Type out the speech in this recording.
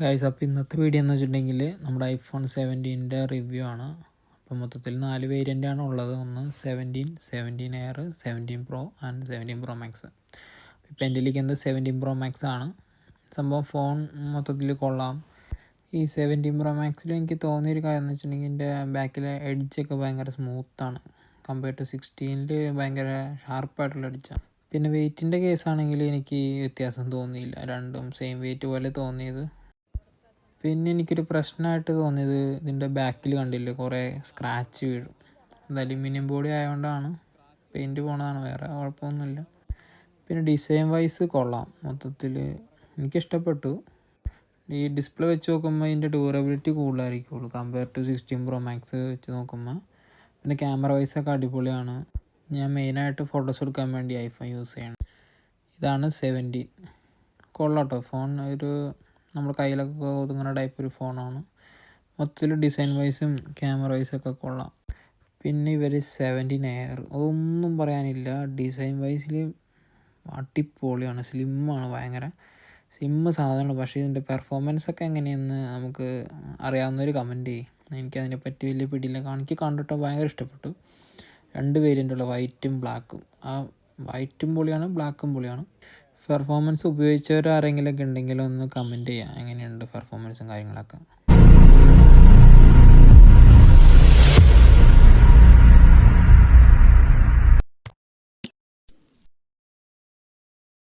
Guys, അപ്പോൾ ഇന്നത്തെ video എന്ന് വെച്ചിട്ടുണ്ടെങ്കിൽ നമ്മുടെ ഐഫോൺ 17ൻ്റെ റിവ്യൂ ആണ്. അപ്പോൾ മൊത്തത്തിൽ 4 വേരിയൻ്റാണ് ഉള്ളത്. ഒന്ന് 17 air, 17 pro and 17 pro max. ഇപ്പോൾ എൻ്റെ ഇരിക്കുന്നത് 17 പ്രോ മാക്സ് ആണ്. സംഭവം ഫോൺ മൊത്തത്തിൽ കൊള്ളാം. ഈ 17 പ്രോ മാക്സിൽ എനിക്ക് തോന്നിയൊരു കാര്യം എന്ന് വെച്ചിട്ടുണ്ടെങ്കിൽ ഇതിൻ്റെ ബാക്കിലെ എഡ്ജൊക്കെ ഭയങ്കര സ്മൂത്താണ്. കമ്പയർ ടു 16ൽ ഭയങ്കര ഷാർപ്പായിട്ടുള്ള എഡ്ജാണ്. പിന്നെ വെയ്റ്റിൻ്റെ കേസാണെങ്കിൽ എനിക്ക് വ്യത്യാസം തോന്നിയില്ല, രണ്ടും സെയിം വെയിറ്റ് പോലെ തോന്നിയത്. പിന്നെ എനിക്കൊരു പ്രശ്നമായിട്ട് തോന്നിയത് ഇതിൻ്റെ ബാക്കിൽ കണ്ടില്ലേ കുറേ സ്ക്രാച്ച് വീഴും. അത് അലുമിനിയം ബോഡി ആയതുകൊണ്ടാണ്, പെയിൻറ്റ് പോണതാണ്, വേറെ കുഴപ്പമൊന്നുമില്ല. പിന്നെ ഡിസൈൻ വൈസ് കൊള്ളാം, മൊത്തത്തിൽ എനിക്കിഷ്ടപ്പെട്ടു. ഈ ഡിസ്പ്ലേ വെച്ച് നോക്കുമ്പോൾ ഇതിൻ്റെ ഡ്യൂറബിലിറ്റി കൂടുതലായിരിക്കുള്ളൂ കമ്പയർ ടു 16 പ്രോ മാക്സ് വെച്ച് നോക്കുമ്പോൾ. പിന്നെ ക്യാമറ വൈസൊക്കെ അടിപൊളിയാണ്. ഞാൻ മെയിനായിട്ട് ഫോട്ടോസ് എടുക്കാൻ വേണ്ടി ഐഫോൺ യൂസ് ചെയ്യണം. ഇതാണ് 17. കൊള്ളാം കേട്ടോ ഫോൺ. ഒരു നമ്മുടെ കയ്യിലൊക്കെ ഒതുങ്ങുന്ന ടൈപ്പ് ഒരു ഫോണാണ്. മൊത്തത്തിൽ ഡിസൈൻ വൈസും ക്യാമറ വൈസൊക്കെ കൊള്ളാം. പിന്നെ ഇവർ 17 എയർ, അതൊന്നും പറയാനില്ല. ഡിസൈൻ വൈസിൽ അടിപൊളിയാണ്, സ്ലിമ്മാണ്, ഭയങ്കര സ്ലിമ്മ് സാധനമാണ്. പക്ഷേ ഇതിൻ്റെ പെർഫോമൻസൊക്കെ എങ്ങനെയെന്ന് നമുക്ക് അറിയാവുന്നൊരു കമൻറ്റ് ചെയ്യും. എനിക്കതിനെപ്പറ്റി വലിയ പിടിയില്ല. എനിക്ക് കണ്ടിട്ട് ഭയങ്കര ഇഷ്ടപ്പെട്ടു. 2 വേരിയൻ്റുള്ള വൈറ്റും ബ്ലാക്കും. ആ വൈറ്റും പൊളിയാണ്, ബ്ലാക്കും പൊളിയാണ്. പെർഫോമൻസ് ഉപയോഗിച്ചവർ ആരെങ്കിലുമൊക്കെ ഉണ്ടെങ്കിൽ ഒന്ന് കമൻറ്റ് ചെയ്യാം, എങ്ങനെയുണ്ട് പെർഫോമൻസും കാര്യങ്ങളൊക്കെ.